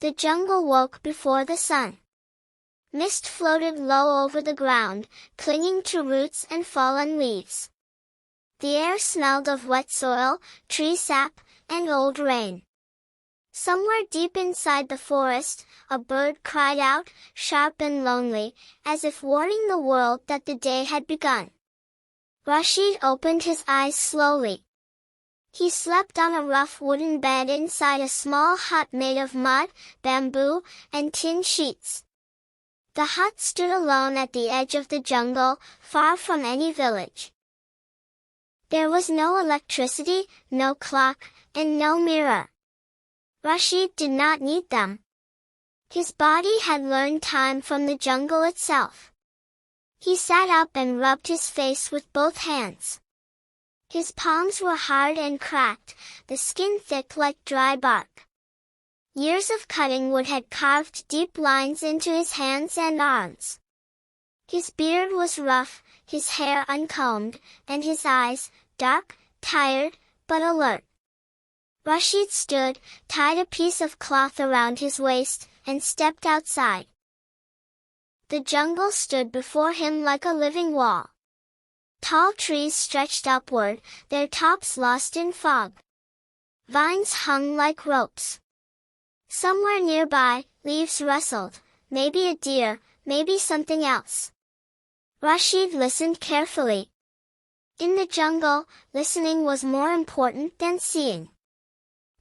The jungle woke before the sun. Mist floated low over the ground, clinging to roots and fallen leaves. The air smelled of wet soil, tree sap, and old rain. Somewhere deep inside the forest, a bird cried out, sharp and lonely, as if warning the world that the day had begun. Rashid opened his eyes slowly. He slept on a rough wooden bed inside a small hut made of mud, bamboo, and tin sheets. The hut stood alone at the edge of the jungle, far from any village. There was no electricity, no clock, and no mirror. Rashid did not need them. His body had learned time from the jungle itself. He sat up and rubbed his face with both hands. His palms were hard and cracked, the skin thick like dry bark. Years of cutting wood had carved deep lines into his hands and arms. His beard was rough, his hair uncombed, and his eyes, dark, tired, but alert. Rashid stood, tied a piece of cloth around his waist, and stepped outside. The jungle stood before him like a living wall. Tall trees stretched upward, their tops lost in fog. Vines hung like ropes. Somewhere nearby, leaves rustled, maybe a deer, maybe something else. Rashid listened carefully. In the jungle, listening was more important than seeing.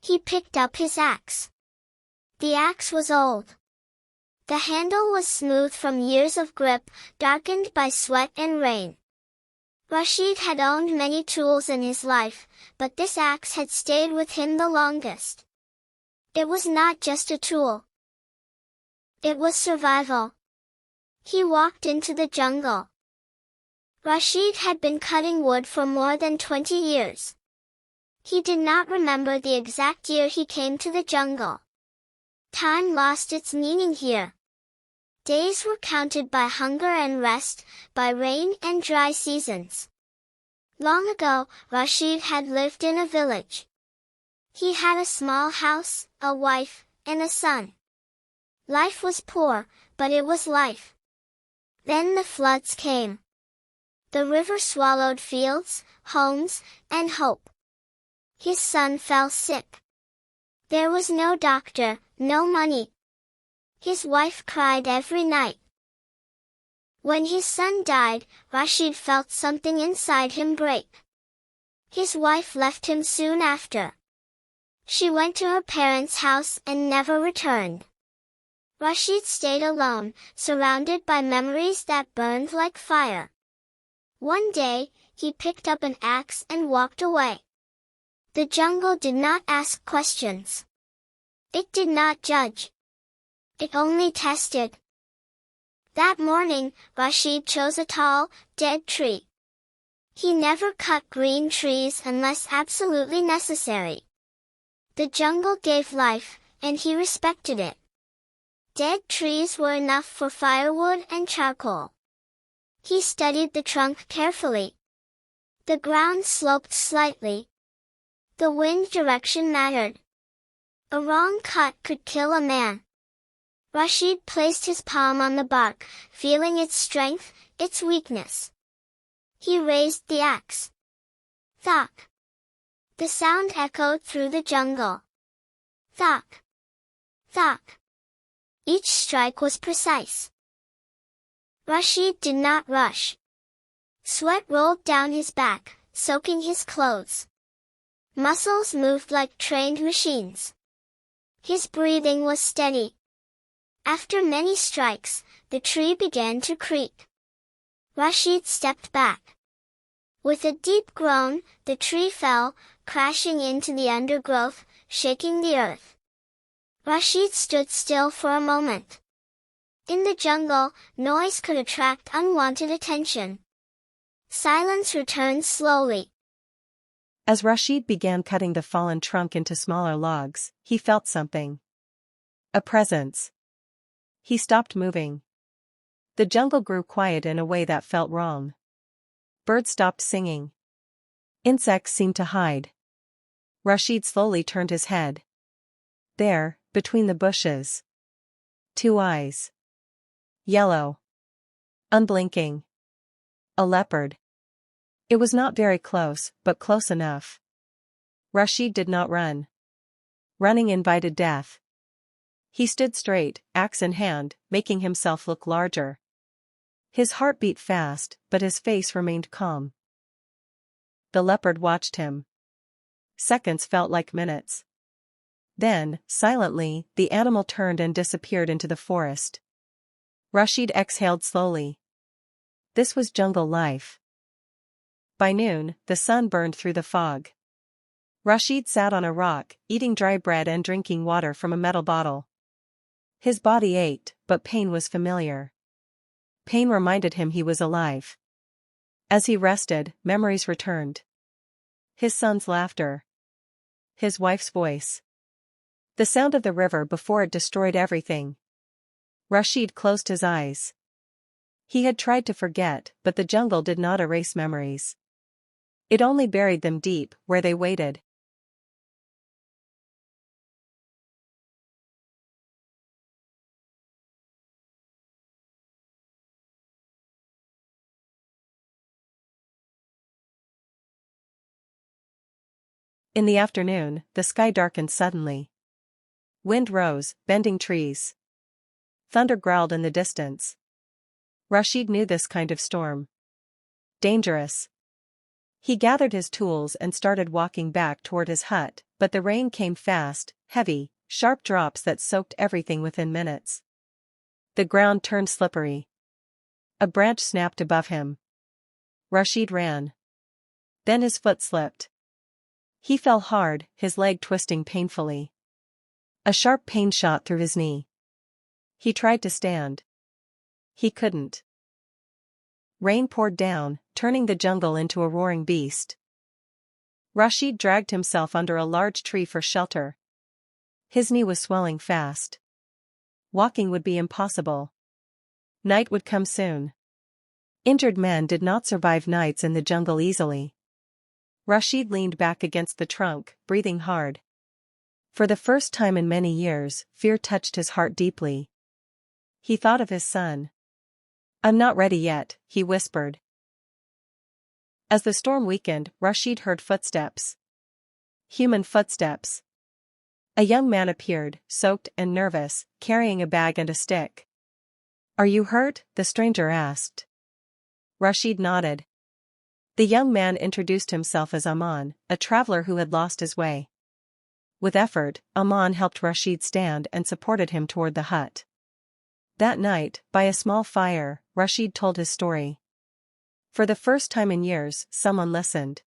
He picked up his axe. The axe was old. The handle was smooth from years of grip, darkened by sweat and rain. Rashid had owned many tools in his life, but this axe had stayed with him the longest. It was not just a tool. It was survival. He walked into the jungle. Rashid had been cutting wood for more than 20 years. He did not remember the exact year he came to the jungle. Time lost its meaning here. Days were counted by hunger and rest, by rain and dry seasons. Long ago, Rashid had lived in a village. He had a small house, a wife, and a son. Life was poor, but it was life. Then the floods came. The river swallowed fields, homes, and hope. His son fell sick. There was no doctor, no money. His wife cried every night. When his son died, Rashid felt something inside him break. His wife left him soon after. She went to her parents' house and never returned. Rashid stayed alone, surrounded by memories that burned like fire. One day, he picked up an axe and walked away. The jungle did not ask questions. It did not judge. It only tested. That morning, Rashid chose a tall, dead tree. He never cut green trees unless absolutely necessary. The jungle gave life, and he respected it. Dead trees were enough for firewood and charcoal. He studied the trunk carefully. The ground sloped slightly. The wind direction mattered. A wrong cut could kill a man. Rashid placed his palm on the bark, feeling its strength, its weakness. He raised the axe. Thok! The sound echoed through the jungle. Thok! Thok! Each strike was precise. Rashid did not rush. Sweat rolled down his back, soaking his clothes. Muscles moved like trained machines. His breathing was steady. After many strikes, the tree began to creak. Rashid stepped back. With a deep groan, the tree fell, crashing into the undergrowth, shaking the earth. Rashid stood still for a moment. In the jungle, noise could attract unwanted attention. Silence returned slowly. As Rashid began cutting the fallen trunk into smaller logs, he felt something. A presence. He stopped moving. The jungle grew quiet in a way that felt wrong. Birds stopped singing. Insects seemed to hide. Rashid slowly turned his head. There, Between the bushes. 2 eyes. Yellow. Unblinking. A leopard. It was not very close, but close enough. Rashid did not run. Running invited death. He stood straight, axe in hand, making himself look larger. His heart beat fast, but his face remained calm. The leopard watched him. Seconds felt like minutes. Then, silently, the animal turned and disappeared into the forest. Rashid exhaled slowly. This was jungle life. By noon, the sun burned through the fog. Rashid sat on a rock, eating dry bread and drinking water from a metal bottle. His body ached, but pain was familiar. Pain reminded him he was alive. As he rested, memories returned. His son's laughter. His wife's voice. The sound of the river before it destroyed everything. Rashid closed his eyes. He had tried to forget, but the jungle did not erase memories. It only buried them deep, where they waited. In the afternoon, the sky darkened suddenly. Wind rose, bending trees. Thunder growled in the distance. Rashid knew this kind of storm. Dangerous. He gathered his tools and started walking back toward his hut, but the rain came fast, heavy, sharp drops that soaked everything within minutes. The ground turned slippery. A branch snapped above him. Rashid ran. Then his foot slipped. He fell hard, his leg twisting painfully. A sharp pain shot through his knee. He tried to stand. He couldn't. Rain poured down, turning the jungle into a roaring beast. Rashid dragged himself under a large tree for shelter. His knee was swelling fast. Walking would be impossible. Night would come soon. Injured men did not survive nights in the jungle easily. Rashid leaned back against the trunk, breathing hard. For the first time in many years, fear touched his heart deeply. He thought of his son. "I'm not ready yet," he whispered. As the storm weakened, Rashid heard footsteps. Human footsteps. A young man appeared, soaked and nervous, carrying a bag and a stick. "Are you hurt?" the stranger asked. Rashid nodded. The young man introduced himself as Aman, a traveler who had lost his way. With effort, Aman helped Rashid stand and supported him toward the hut. That night, by a small fire, Rashid told his story. For the first time in years, someone listened.